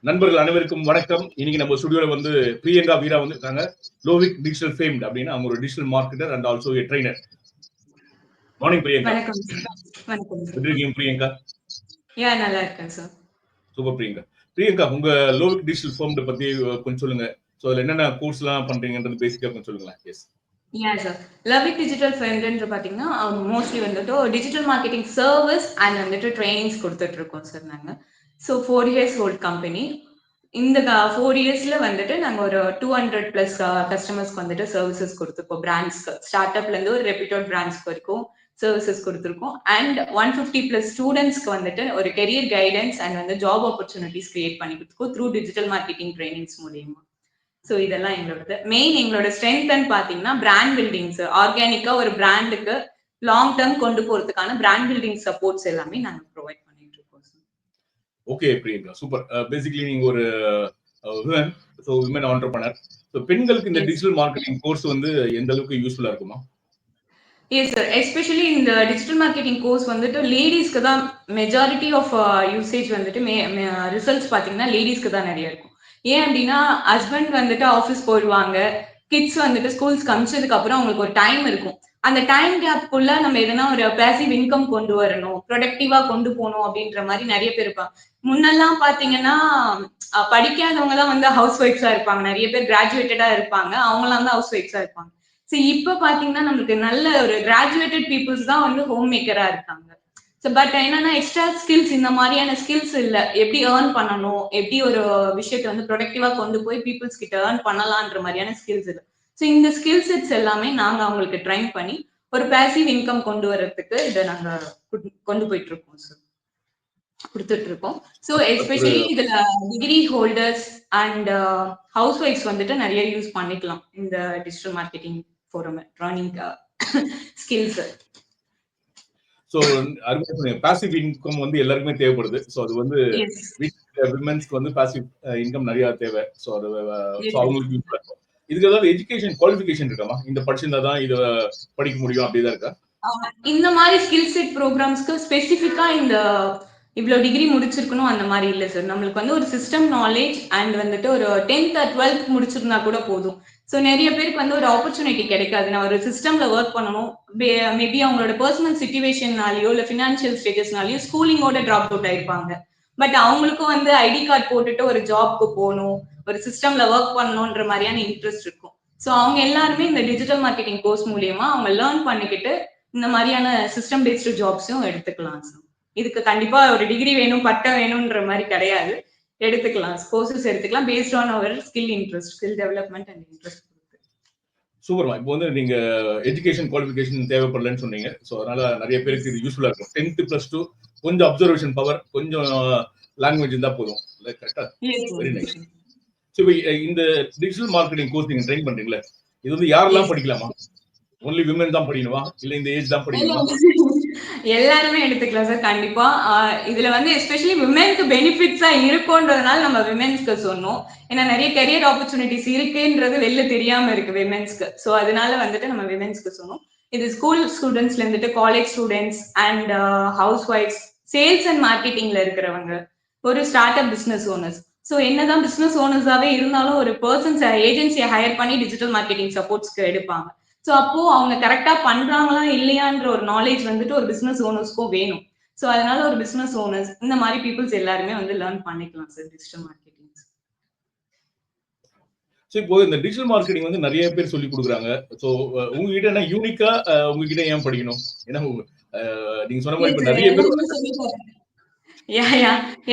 நண்பர்கள் அனைவருக்கும் வணக்கம். இன்னைக்கு நம்ம ஸ்டுடியோல வந்து பிரியங்கா வீரா வந்து இருக்காங்க. லோவிக் டிஜிட்டல் ஃபேம்ட் அப்படின்னு அவங்க ஒரு digital marketer and also a trainer. Morning Priyanka. வணக்கம் சார். வணக்கம் சார். எப்படி இருக்கீங்க பிரியங்கா? நல்லா இருக்கேன் சார். சூப்பர் பிரியங்கா. பிரியங்கா, உங்க லோவிக் டிஜிட்டல் ஃபேம்ட் பத்தி கொஞ்சம் சொல்லுங்க. சோ அதுல என்னென்ன கோர்ஸ்லாம் பண்றீங்கன்றது பேசிக்கா கொஞ்சம் சொல்லுங்களேன். எஸ். சார். லவிக் டிஜிட்டல் ஃபேம்ட்ன்ற பாத்தீங்கன்னா மோஸ்ட்லி வந்துட்டு டிஜிட்டல் மார்க்கெட்டிங் சர்வீஸ் அண்ட் வந்துட்டு ட்ரைனிங்ஸ் கொடுத்துட்டு இருக்கோம் சார் நாங்க. So 4 years old company. இந்த 4 yearsல வந்துட்டு நாங்க ஒரு 200+ கஸ்டமர்ஸ்க்கு வந்துட்டு சர்வீசஸ் கொடுத்துருக்கோம். பிராண்ட்ஸ்க்கு ஸ்டார்ட் அப்ல இருந்து ஒரு ரெப்யூட்டட் பிராண்ட்ஸ்க்கு வரைக்கும் சர்வீசஸ் கொடுத்துருக்கோம். அண்ட் 150+ ஸ்டூடெண்ட்ஸ்க்கு வந்துட்டு ஒரு கெரியர் கைடன்ஸ் அண்ட் வந்து ஜாப் ஆப்பர்ச்சுனிட்டிஸ் கிரியேட் பண்ணி கொடுத்துருக்கோம் த்ரூ டிஜிட்டல் மார்க்கெட்டிங் ட்ரைனிங்ஸ் மூலியமா. ஸோ இதெல்லாம் எங்களோட ஸ்ட்ரென்த்ன்னு பாத்தீங்கன்னா பிராண்ட் பில்டிங் சார். ஆர்கானிக்கா ஒரு பிராண்டுக்கு லாங் டேர்ம் கொண்டு போறதுக்கான பிராண்ட் பில்டிங் சப்போர்ட்ஸ் எல்லாமே நாங்க ப்ரொவைட் பண்ணிட்டு இருக்கோம் sir. Okay Priyanka, super. Basically நீங்க ஒரு women, so women entrepreneur. So பெண்களுக்கு இந்த டிஜிட்டல் மார்க்கெட்டிங் கோர்ஸ் வந்து எந்த அளவுக்கு யூஸ்ஃபுல்லா இருக்குமா? Yes sir. எஸ்பெஷலி இந்த டிஜிட்டல் மார்க்கெட்டிங் கோர்ஸ் வந்துட்டு லேடிஸ்க்கு தான் மெஜாரிட்டி ஆஃப் யூசேஜ் வந்துட்டு ரிசல்ட்ஸ் பாத்தீங்கன்னா லேடிஸ்க்கு தான் நிறைய இருக்கும். ஏன் அப்படின்னா ஹஸ்பண்ட் வந்துட்டு ஆஃபீஸ் போயிடுவாங்க, கிட்ஸ் வந்துட்டு ஸ்கூல்ஸ்க்கு அமிச்சதுக்கு அப்புறம் அவங்களுக்கு ஒரு டைம் இருக்கும். அந்த டைம் கேப்க்குள்ள நம்ம எதனா ஒரு பேசிவ் இன்கம் கொண்டு வரணும், ப்ரொடக்டிவா கொண்டு போகணும் அப்படின்ற மாதிரி நிறைய பேர் இருப்பாங்க. முன்னெல்லாம் பாத்தீங்கன்னா படிக்காதவங்க தான் வந்து ஹவுஸ் ஒய்ஃப்ஸா இருப்பாங்க. நிறைய பேர் கிராஜுவேட்டடா இருப்பாங்க, அவங்களாம் தான் ஹவுஸ் ஒய்ஃப்ஸா இருப்பாங்க. ஸோ இப்ப பாத்தீங்கன்னா நம்மளுக்கு நல்ல ஒரு கிராஜுவேட்டட் பீப்புள்ஸ் தான் வந்து ஹோம் மேக்கரா இருக்காங்க. ஸோ பட் என்னன்னா எக்ஸ்ட்ரா ஸ்கில்ஸ் இந்த மாதிரியான ஸ்கில்ஸ் இல்ல. எப்படி ஏர்ன் பண்ணணும், எப்படி ஒரு விஷயத்தை வந்து ப்ரொடக்டிவா கொண்டு போய் பீப்புள்ஸ் கிட்ட ஏர்ன் பண்ணலான்ற மாதிரியான ஸ்கில்ஸ் இல்லை. ஸோ இந்த ஸ்கில் செட்ஸ் எல்லாமே நாங்க அவங்களுக்கு ட்ரைன் பண்ணி ஒரு பேசிவ் இன்கம் கொண்டு வர்றதுக்கு இதை நாங்க கொண்டு போயிட்டு இருக்கோம் சார், கொடுத்துட்டு இருக்கோம். ஸோ எஸ்பெஷலி இதுல டிகிரி ஹோல்டர்ஸ் அண்ட் ஹவுஸ் ஒய்ஃப்ஸ் வந்துட்டு நிறைய யூஸ் பண்ணிக்கலாம் இந்த digital marketing forum training skills. So அருமையா சொன்னீங்க. பாசிவ் இன்கம் வந்து எல்லாருக்குமே தேவைப்படுது. சோ அது வந்து விமென்ஸ்க்கு வந்து பாசிவ் இன்கம் நிறைய தேவை. சோ அது அவங்களுக்கு யூஸ்ஃபுல்லா இருக்கும். இதுக்கு ஏதாவது எஜுகேஷன் குவாலிஃபிகேஷன் இருக்காமா? இந்த படிச்சிருந்தா தான் இத படிக்க முடியும் அப்படிதான் இருக்கா? இந்த மாதிரி ஸ்கில் செட் ப்ரோக்ராம்ஸ்க்கு ஸ்பெசிஃபிக்கா இந்த இவ்வளவு டிகிரி முடிச்சிருக்கணும் அந்த மாதிரி இல்ல சார். நம்மளுக்கு வந்து ஒரு சிஸ்டம் நாலேஜ் அண்ட் வந்துட்டு ஒரு 10th or 12th முடிச்சிருந்தா கூட போதும். ஸோ நிறைய பேருக்கு வந்து ஒரு ஆப்பர்ச்சுனிட்டி கிடைக்காது. நான் ஒரு சிஸ்டம்ல ஒர்க் பண்ணணும், மேபி அவங்களோட பர்சனல் சிச்சுவேஷன்னாலேயோ இல்ல ஃபினான்ஷியல் ஸ்டேட்டஸ்னாலேயோ ஸ்கூலிங்கோட டிராப் அவுட் ஆயிருப்பாங்க. பட் அவங்களுக்கும் வந்து ஐடி கார்டு போட்டுட்டு ஒரு ஜாப்க்கு போகணும், ஒரு சிஸ்டம்ல ஒர்க் பண்ணணுன்ற மாதிரியான இன்ட்ரெஸ்ட் இருக்கும். ஸோ அவங்க எல்லாருமே இந்த டிஜிட்டல் மார்க்கெட்டிங் கோர்ஸ் மூலியமா அவங்க லேர்ன் பண்ணிக்கிட்டு இந்த மாதிரியான சிஸ்டம் பேஸ்டு ஜாப்ஸும் எடுத்துக்கலாம் சார். இதுக்கு கண்டிப்பா ஒரு டிகிரி வேணும், பட்டம் வேணும்ன்ற மாதிரி கிடையாது. எடுத்துக்கலாம், கோர்சஸ் எடுத்துக்கலாம் based on our skill interest, skill development and interest. சூப்பர்மா. இப்போ வந்து நீங்க எஜுகேஷன் குவாலிஃபிகேஷன் தேவைப்படலன்னு சொன்னீங்க. சோ அதனால நிறைய பேருக்கு இது யூஸ்ஃபுல்லா இருக்கும். 10th +2 கொஞ்சம் அப்சர்வேஷன் பவர், கொஞ்சம் லாங்குவேஜ் இருந்தா போதும். கரெக்ட்டா? Very nice. சோ இந்த டிஜிட்டல் மார்க்கெட்டிங் கோர்ஸ் நீங்க ட்ரெயின் பண்றீங்களா? இது வந்து யாரெல்லாம் படிக்கலாமா? ஒன்லி விமன் தான் படிக்கணுமா, இல்ல இந்த ஏஜ் தான் படிக்கணுமா? எல்லாருமே எடுத்துக்கலாம் சார் கண்டிப்பா. இதுல வந்து எஸ்பெஷலி விமென்க்கு பெனிஃபிட்ஸா இருக்கும்ன்றதுனால நம்ம விமென்ஸ்க்கு சொன்னோம். ஏன்னா நிறைய கெரியர் ஆப்பர்ச்சுனிட்டிஸ் இருக்குன்றது வெளில தெரியாம இருக்கு விமென்ஸ்க்கு. ஸோ அதனால வந்துட்டு நம்ம விமென்ஸ்க்கு சொன்னோம். இது ஸ்கூல் ஸ்டூடெண்ட்ஸ்ல இருந்துட்டு காலேஜ் ஸ்டூடெண்ட்ஸ் அண்ட் ஹவுஸ் ஒய்ஃப்ஸ், சேல்ஸ் அண்ட் மார்க்கெட்டிங்ல இருக்கிறவங்க, ஒரு start up business owners. So என்னதான் பிசினஸ் ஓனர்ஸாவே இருந்தாலும் ஒரு பர்சன்ஸ் ஏஜென்சியை ஹையர் பண்ணி டிஜிட்டல் மார்க்கெட்டிங் சப்போர்ட்ஸ்க்கு எடுப்பாங்க. ஸோ அப்போ அவங்க கரெக்டா பண்றாங்களா இல்லையான்ற ஒரு நாலேஜ் வந்துட்டு ஒரு பிசினஸ் ஓனர்ஸ்க்கும் வேணும். ஸோ அதனால ஒரு பிசினஸ் ஓனர்ஸ் இந்த மாதிரி பீப்புள்ஸ் எல்லாருமே வந்து லேர்ன் பண்ணிக்கலாம் சார் டிஜிட்டல் மார்க்கெட்டிங். ஸோ இப்போ இந்த டிஜிட்டல் மார்க்கெட்டிங் வந்து நிறைய பேர் சொல்லி கொடுக்குறாங்க. ஸோ உங்ககிட்ட என்ன யூனிக்கா உங்ககிட்ட ஏன் படிக்கணும்? ஏன்னா நீங்க சொன்ன மாதிரி இப்ப நிறைய பேர்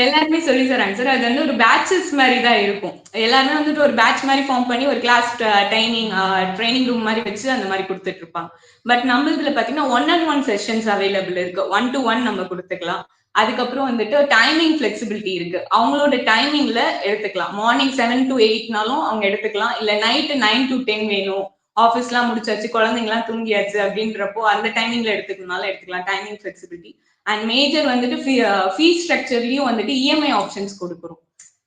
எல்லாருமே சொல்லி தராங்க சார். அது வந்து ஒரு பேட்சஸ் மாதிரி தான் இருக்கும். எல்லாருமே வந்துட்டு ஒரு பேட்ச் மாதிரி ஃபார்ம் பண்ணி ஒரு கிளாஸ் ட்ரைனிங் ரூம் மாதிரி வச்சு அந்த மாதிரி கொடுத்துட்டு இருப்பாங்க. பட் நம்ம இதுல பாத்தீங்கன்னா 1-on-1 செஷன்ஸ் அவைலபிள் இருக்கு. 1-to-1 நம்ம கொடுத்துக்கலாம். அதுக்கப்புறம் வந்துட்டு டைமிங் ஃபிளெக்சிபிலிட்டி இருக்கு. அவங்களோட டைமிங்ல எடுத்துக்கலாம். மார்னிங் 7 to 8னாலும் அவங்க எடுத்துக்கலாம். இல்ல நைட் 9 to 10 வேணும், ஆஃபீஸ்லாம் முடிச்சாச்சு, குழந்தைங்கலாம் தூங்கியாச்சு அப்படின்றப்போ அந்த டைமிங்ல எடுத்துக்கணும்னாலும் எடுத்துக்கலாம். டைமிங் ஃபிளெக்சிபிலிட்டி அண்ட் மேஜர் வந்துட்டு ஃபீஸ் ஸ்ட்ரக்சர்லயும் வந்துட்டு இஎம்ஐ ஆப்ஷன்ஸ் கொடுக்குறோம்.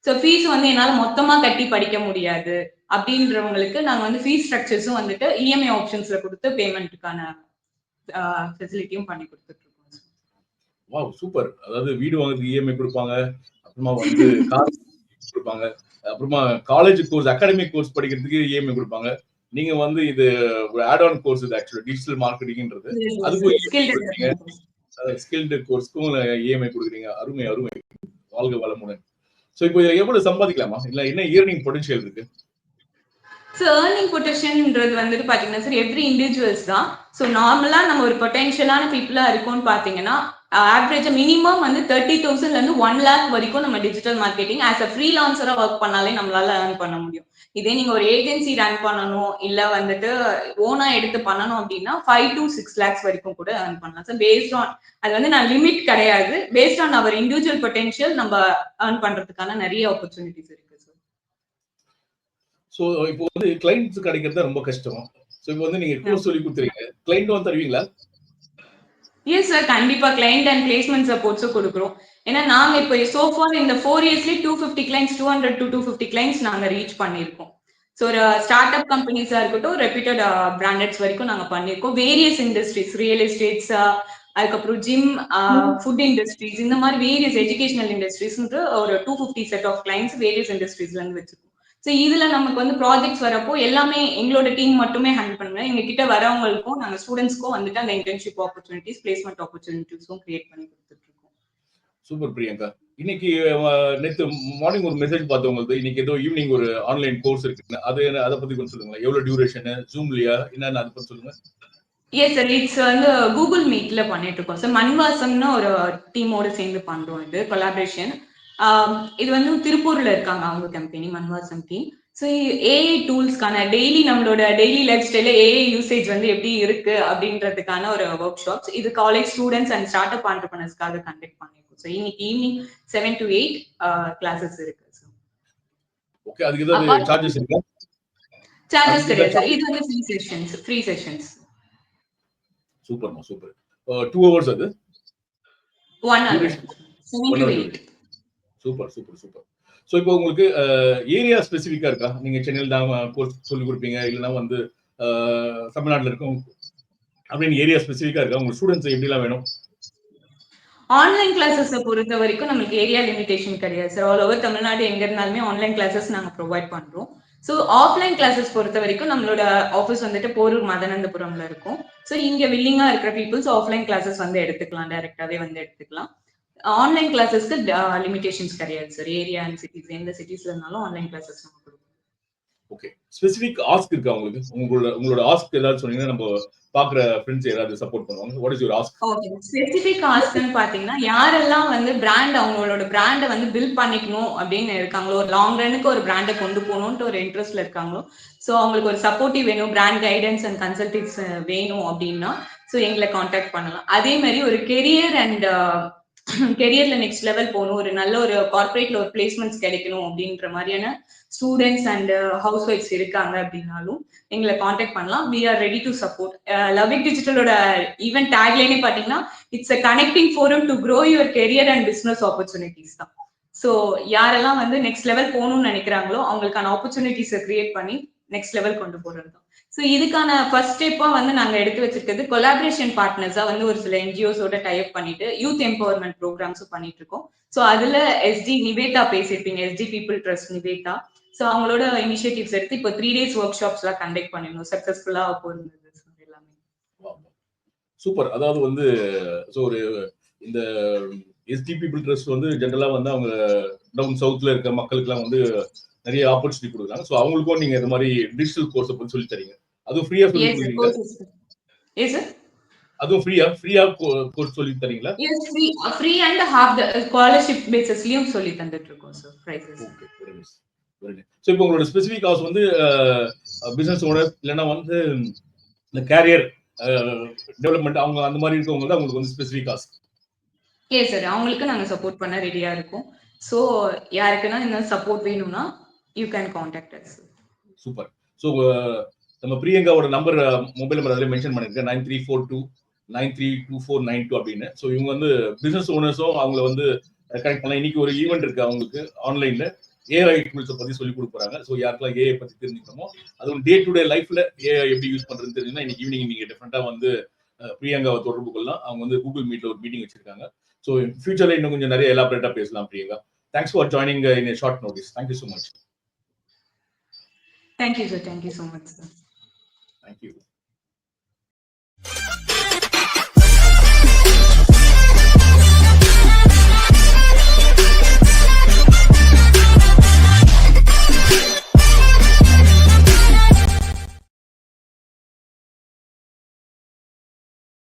ஸோ ஃபீஸ் வந்து என்னால மொத்தமா கட்டி படிக்க முடியாது அப்படின்றவங்களுக்கு நாங்க வந்து ஃபீஸ் ஸ்ட்ரக்சர்ஸும் வந்துட்டு இஎம்ஐ ஆப்ஷன்ஸ்ல கொடுத்து பேமெண்ட்டுக்கான ஃபெசிலிட்டியும் பண்ணி கொடுத்துட்டு இருக்கோம். Wow, super. அதாவது வீடு வாங்குறதுக்கு இஎம்ஐ கொடுப்பாங்க, அப்புறமா வந்து கார் கொடுப்பாங்க. அப்புறமா காலேஜ் கோர்ஸ், அகாடமிக் கோர்ஸ் படிக்கிறதுக்கு இஎம்ஐ கொடுப்பாங்க. நீங்க வந்து இது ஆட் ஆன் கோர்ஸ், இது ஆக்சுவலா டிஜிட்டல் மார்க்கெட்டிங்ன்றது. அதுக்கும் இஎம்ஐ கொடுக்குறீங்க. ஸ்கில்டு கோர்ஸ்க்கும் இஎம்ஐ கொடுக்குறீங்க. அருமை அருமை. வாழ்க வளமுடன். சோ இப்போ இதுல எவ்வளவு சம்பாதிக்கலாமா, இல்ல என்ன இயர்னிங் பொட்டன்ஷியல் இருக்கு? ஸோ ஏர்னிங் பொட்டன்ஷியல்ன்றது வந்துட்டு பார்த்தீங்கன்னா சார் எவ்ரி இண்டிவிஜுவல்ஸ் தான். ஸோ நார்மலாக நம்ம ஒரு பொட்டன்ஷியலான பீப்புளாக இருக்கோம்னு பார்த்தீங்கன்னா ஆவரேஜாக மினிமம் வந்து 30,000லேருந்து 1 lakh வரைக்கும் நம்ம டிஜிட்டல் மார்க்கெட்டிங் ஆஸ் அ ஃப்ரீலான்சராக ஒர்க் பண்ணாலே நம்மளால ஏர்ன் பண்ண முடியும். இதே நீங்கள் ஒரு ஏஜென்சி ரன் பண்ணணும் இல்லை வந்துட்டு ஓனாக எடுத்து பண்ணணும் அப்படின்னா 5 to 6 lakhs வரைக்கும் கூட ஏர்ன் பண்ணலாம். ஸோ பேஸ்ட் ஆன் அது வந்து நான் லிமிட் கிடையாது. Based on our individual potential நம்ம ஏர்ன் பண்ணுறதுக்கான நிறைய ஆப்பர்ச்சுனிட்டிஸ் இருக்கு. சோ இப்போ வந்து கிளைண்ட்ஸ் கிடைக்கிறது ரொம்ப கஷ்டம். சோ இப்போ வந்து நீங்க கோர்ஸ் சொல்லி கொடுத்துறீங்க, கிளைண்ட் வந்து தருவீங்களா? எஸ் சார், கண்டிப்பா கிளைண்ட் அண்ட் பிளேஸ்மெண்ட் சப்போர்ட்ஸும் கொடுக்குறோம். ஏன்னா நாங்க இப்போ சோஃபார் இந்த 4 இயர்ஸ்லேயே 250 கிளைண்ட்ஸ், 200 to 250 கிளைண்ட்ஸ் நாங்க ரீச் பண்ணியிருக்கோம். ஸோ ஒரு ஸ்டார்ட் அப் கம்பெனிஸா இருக்கட்டும், ரெப்யூட்டட் பிராண்டட்ஸ் வரைக்கும் நாங்க பண்ணியிருக்கோம். வேரியஸ் இண்டஸ்ட்ரீஸ், ரியல் எஸ்டேட்ஸ், அதுக்கப்புறம் ஜிம், ஃபுட் இண்டஸ்ட்ரீஸ், இந்த மாதிரி வேரியஸ் எஜுகேஷனல் இண்டஸ்ட்ரீஸ் ஒரு 250 செட் ஆஃப் கிளைண்ட்ஸ் வேரியஸ் இண்டஸ்ட்ரீஸ்ல இருந்து வச்சிருக்கோம். ஸோ இதுல நமக்கு வந்து ப்ராஜெக்ட்ஸ் வரப்போ எல்லாமே எங்களோட டீம் மட்டுமே ஹேண்டில் பண்ணுவோம். எங்க கிட்ட வரவங்களுக்கும் நாங்க ஸ்டூடெண்ட்ஸ்க்கும் வந்துட்டு அந்த இன்டர்ன்ஷிப் ஆப்பர்ச்சுனிட்டிஸ், பிளேஸ்மெண்ட் ஆப்பர்ச்சுனிட்டிஸும் கிரியேட் பண்ணி கொடுத்துட்டு இருக்கோம். சூப்பர் பிரியங்கா. இன்னைக்கு நேத்து மார்னிங் ஒரு மெசேஜ் பார்த்தேன் உங்களுக்கு. இன்னைக்கு ஏதோ ஈவினிங் ஒரு ஆன்லைன் கோர்ஸ் இருக்கு. அதை பத்தி கொஞ்சம் சொல்லுங்க. எவ்வளவு டியூரேஷன், ஜூம்லயா, என்னன்னு அதை பத்தி சொல்லுங்க. எஸ் சார், இட்ஸ் வந்து கூகுள் மீட்ல பண்ணிட்டு இருக்கோம் சார். மண்வாசம்னு ஒரு டீமோட சேர்ந்து பண்றோம். இது கொலாபரேஷன். இது வந்து திருப்பூர்ல இருக்காங்க அவங்க கம்பெனி, மண்வாசம் டீம். ஸோ ஏஐ டூல்ஸ்க்கான நம்மளோட டெய்லி லைஃப் ஸ்டைல ஏஐ யூசேஜ் வந்து எப்படி இருக்கு அப்படின்றதுக்கான ஒரு ஒர்க் ஷாப்ஸ். இது college students and start up ஆண்டர்பிரனர்ஸ்க்காக conduct பண்ணிருக்கோம். ஸோ இன்னைக்கு ஈவினிங் 7 to 8 கிளாஸஸ் இருக்கு. ஓகே, அதுக்கு ஏதாவது சார்ஜஸ் இருக்கா? சார்ஜஸ் கிடையாது சார். இது வந்து ஃப்ரீ செஷன்ஸ். சூப்பர்மா, சூப்பர். 2 hours அது? 1 hour. 7 to 8. Super super super. So இப்போ உங்களுக்கு ஏரியா ஸ்பெசிஃபிக்கா இருக்கா? நீங்க சென்னையில் தான் கோர்ஸ் சொல்லி கொடுப்பீங்க, இல்லைன்னா வந்து தமிழ்நாட்டில் இருக்கும் அப்படின்னு ஏரியா ஸ்பெசிஃபிக்கா இருக்கா? உங்க ஸ்டூடெண்ட்ஸ் எப்படிலாம் வேணும்? ஆன்லைன் கிளாஸஸ் பொறுத்த வரைக்கும் நமக்கு ஏரியா லிமிடேஷன் கிடையாது சார். ஆல் ஓவர் தமிழ்நாடு எங்க இருந்தாலுமே ஆன்லைன் கிளாஸஸ் நாங்க ப்ரொவைட் பண்றோம். ஸோ ஆஃப்லைன் கிளாஸஸ் பொறுத்த வரைக்கும் நம்மளோட ஆஃபீஸ் வந்துட்டு போரூர் மதனந்தபுரம்ல இருக்கும். ஸோ இங்க வில்லிங்கா இருக்கிற பீப்புள்ஸ் ஆஃப்லைன் கிளாஸஸ் வந்து எடுத்துக்கலாம், டைரக்டாவே வந்து எடுத்துக்கலாம். ஆன்லைன் கிளாஸஸ்க்கு லிமிடேஷன்ஸ் கிடையாது சார். ஏரியா அண்ட் சிட்டிஸ் எந்த சிட்டிஸ்ல இருந்தாலும் ஆன்லைன் கிளாஸஸ் நம்ம கொடுப்போம். ஓகே, ஸ்பெசிஃபிக் ஆஸ்க் இருக்கா உங்களுக்கு? உங்களோட ஆஸ்க் ஏதாவது சொன்னீங்கன்னா நம்ம பாக்குற ஃப்ரெண்ட்ஸ் யாராவது சப்போர்ட் பண்ணுவாங்க. What is your ask? Okay, specific ஆஸ்க்னு பாத்தீங்கன்னா யாரெல்லாம் வந்து அவங்களோட பிராண்டை வந்து பில்ட் பண்ணிக்கணும் அப்படின்னு இருக்காங்களோ, ஒரு லாங் ரனுக்கு ஒரு பிராண்டை கொண்டு போகணும்னு ஒரு இன்ட்ரெஸ்ட்ல இருக்காங்களோ, ஸோ அவங்களுக்கு ஒரு சப்போர்ட்டிவ் வேணும், பிராண்ட் கைடன்ஸ் அண்ட் கன்சல்டிவ்ஸ் வேணும் அப்படின்னா ஸோ எங்களை காண்டாக்ட் பண்ணலாம். அதே மாதிரி ஒரு கெரியர்ல நெக்ஸ்ட் லெவல் போகணும், ஒரு நல்ல ஒரு கார்பரேட்ல ஒரு பிளேஸ்மெண்ட்ஸ் கிடைக்கணும் அப்படின்ற மாதிரியான ஸ்டூடெண்ட்ஸ் அண்ட் ஹவுஸ் ஒய்ஃப்ஸ் இருக்காங்க அப்படின்னாலும் எங்களை காண்டாக்ட் பண்ணலாம். We are ready to support. லவ்விக் டிஜிட்டலோட ஈவென்ட் டேக்லைனே பாத்தீங்கன்னா it's a connecting forum to grow your career and business opportunities தான். ஸோ யாரெல்லாம் வந்து நெக்ஸ்ட் லெவல் போகணும்னு நினைக்கிறாங்களோ அவங்களுக்கான ஆப்பர்ச்சுனிட்டிஸை கிரியேட் பண்ணி நெக்ஸ்ட் லெவல் கொண்டு போறது தான். ஸோ இதுக்கான ஃபர்ஸ்ட் ஸ்டெப்பா வந்து நாங்க எடுத்து வச்சிருக்கிறது கொலாபரேஷன் பார்ட்னர்ஸா வந்து ஒரு சில என்ஜிஓஸோட டைப் பண்ணிட்டு யூத் எம்பவர்மெண்ட் ப்ரோக்ராம்ஸும் பண்ணிட்டு இருக்கோம். ஸோ அதுல எஸ்டி நிவேதா பேசியிருப்பீங்க, ST people trust Nivetha. So அவங்களோட இனிஷியேட்டிவ்ஸ் எடுத்து இப்போ 3 days ஒர்க் ஷாப்ஸ் எல்லாம் கண்டக்ட் பண்ணிருந்தோம். சக்சஸ்ஃபுல்லா போயிருந்தது எல்லாமே. சூப்பர். அதாவது வந்து ஸோ ஒரு இந்த எஸ்டி பீப்புள் ட்ரஸ்ட் வந்து ஜென்ரலா வந்து அவங்க டவுன் சவுத்ல இருக்க மக்களுக்குலாம் வந்து நிறைய ஆப்பர்ச்சுனிட்டி கொடுக்குறாங்க. ஸோ அவங்களுக்கும் நீங்க இந்த மாதிரி டிஜிட்டல் கோர்ஸை பத்தி சொல்லி தரீங்க. அதுவும் ஃப்ரீயா சொல்லி கொடுக்குறீங்க? அதுவும் ஃப்ரீயா கோர்ஸ் சொல்லி தரீங்களா? Yes, free and half the scholarship பேசிஸ்லயும் சொல்லி தந்துட்டு இருக்கோம் sir. Prizes. Okay, very nice, very nice. So இப்போ உங்களோட ஸ்பெசிஃபிக் ஹவுஸ் வந்து பிசினஸ் ஓனர் இல்லனா வந்து இந்த கேரியர் டெவலப்மென்ட் அவங்க அந்த மாதிரி இருக்கவங்க தான் உங்களுக்கு வந்து ஸ்பெசிஃபிக் ஹவுஸ். எஸ் சார், அவங்களுக்கு நாங்க சப்போர்ட் பண்ண ரெடியா இருக்கோம். சோ யாருக்குன்னா இந்த சப்போர்ட் வேணும்னா you can contact as. Super. So நம்ம பிரியங்காவோட நம்பர், மொபைல் நம்பர் அதிலே மென்ஷன் பண்ணிருக்கேன், 9342932492 அப்படின்னு. சோ இவங்க வந்து பிசினஸ் ஓனர்ஸும் அவங்கள வந்து கனெக்ட் பண்ணலாம். இன்னைக்கு ஒரு ஈவென்ட் இருக்கு அவங்களுக்கு ஆன்லைன்ல, ஏஐ டூல்ஸை பத்தி சொல்லி கொடுக்குறாங்க. ஸோ யாருக்கெல்லாம் ஏஐ பத்தி தெரிஞ்சுக்கணுமோ, அதுவும் டே டு டே லைஃப்ல ஏஐ எப்படி யூஸ் பண்றதுன்னு தெரிஞ்சுன்னா இன்னைக்கு ஈவினிங் நீங்க டிஃபரெண்டா வந்து பிரியங்காவை தொடர்பு கொள்ளலாம். அவங்க வந்து கூகுள் மீட்ல ஒரு மீட்டிங் வச்சிருக்காங்க. ஸோ ஃபியூச்சர்ல இன்னும் கொஞ்சம் நிறைய எலாபரேட்டா பேசலாம் Priyanka. Thanks for joining in short notice. Thank you so much. Thank you sir, thank you so much sir. Thank you.